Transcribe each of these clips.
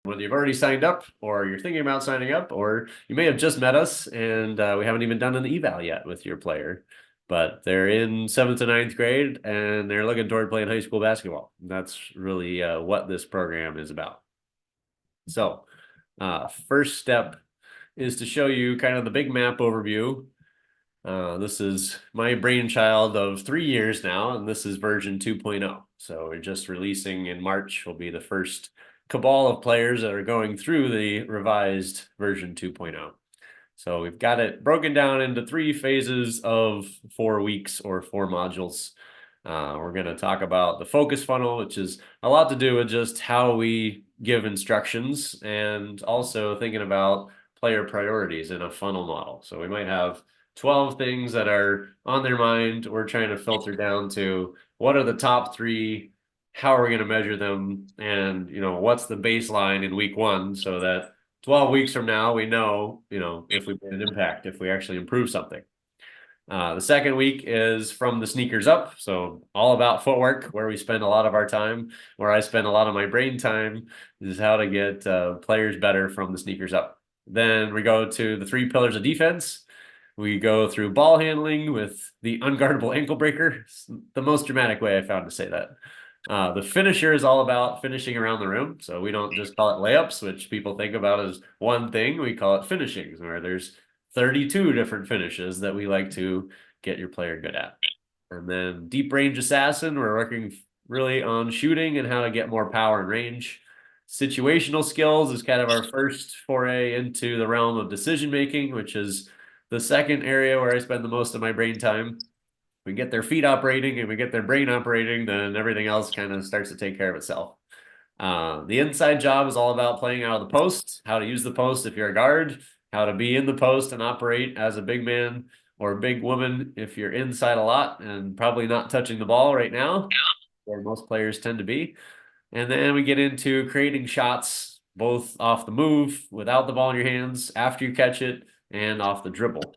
whether you've already signed up or you're thinking about signing up, or you may have just met us and we haven't even done an eval yet with your player, but they're in 7th to 9th grade and they're looking toward playing high school basketball. That's really what this program is about. So first step is to show you kind of the big map overview. This is my brainchild of 3 years now, and this is version 2.0. So we're just releasing in March will be the first cabal of players that are going through the revised version 2.0. So we've got it broken down into 3 phases of 4 weeks or 4 modules. We're going to talk about the focus funnel, which is a lot to do with just how we give instructions and also thinking about player priorities in a funnel model. So we might have 12 things that are on their mind. We're trying to filter down to what are the top 3, how are we going to measure them, and what's the baseline in week 1 so that 12 weeks from now we know if we made an impact, if we actually improve something. The second week is from the sneakers up, so all about footwork, where we spend a lot of our time, where I spend a lot of my brain time, is how to get players better from the sneakers up. Then we go to the 3 pillars of defense. We go through ball handling with the unguardable ankle breaker. It's the most dramatic way I found to say that. The finisher is all about finishing around the rim. So we don't just call it layups, which people think about as one thing. We call it finishing, where there's 32 different finishes that we like to get your player good at. And then deep range assassin, we're working really on shooting and how to get more power and range. Situational skills is kind of our first foray into the realm of decision making, which is the second area where I spend the most of my brain time. We get their feet operating and we get their brain operating, then everything else kind of starts to take care of itself. The inside job is all about playing out of the post, how to use the post if you're a guard, how to be in the post and operate as a big man or a big woman if you're inside a lot and probably not touching the ball right now, where most players tend to be. And then we get into creating shots, both off the move, without the ball in your hands, after you catch it, and off the dribble.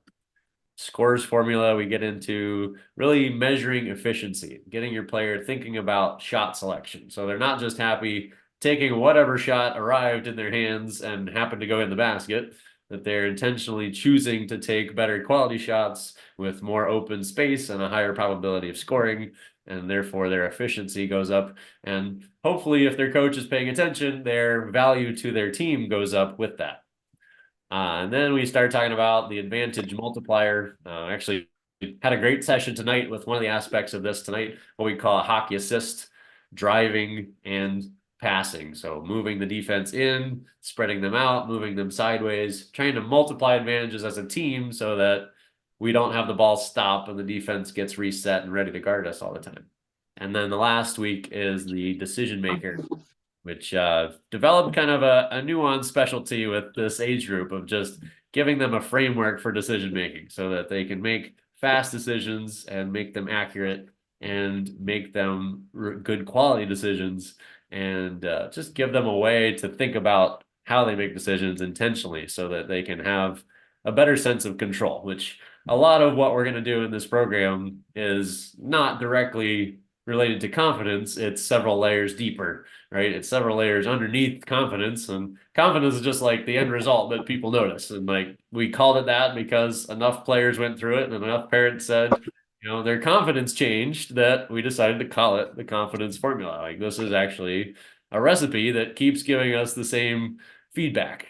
Scores formula, we get into really measuring efficiency, getting your player thinking about shot selection. So they're not just happy taking whatever shot arrived in their hands and happened to go in the basket, that they're intentionally choosing to take better quality shots with more open space and a higher probability of scoring, and therefore their efficiency goes up. And hopefully, if their coach is paying attention, their value to their team goes up with that. And then we start talking about the advantage multiplier. Actually, had a great session tonight with one of the aspects of this tonight, what we call a hockey assist, driving and passing. So moving the defense in, spreading them out, moving them sideways, trying to multiply advantages as a team so that we don't have the ball stop and the defense gets reset and ready to guard us all the time. And then the last week is the decision maker, which developed kind of a nuanced specialty with this age group of just giving them a framework for decision making so that they can make fast decisions and make them accurate and make them good quality decisions and just give them a way to think about how they make decisions intentionally so that they can have a better sense of control, which a lot of what we're going to do in this program is not directly related to confidence. It's several layers deeper, right? It's several layers underneath confidence, and confidence is just like the end result that people notice. And like we called it that because enough players went through it and enough parents said, their confidence changed, that we decided to call it the confidence formula. Like this is actually a recipe that keeps giving us the same feedback.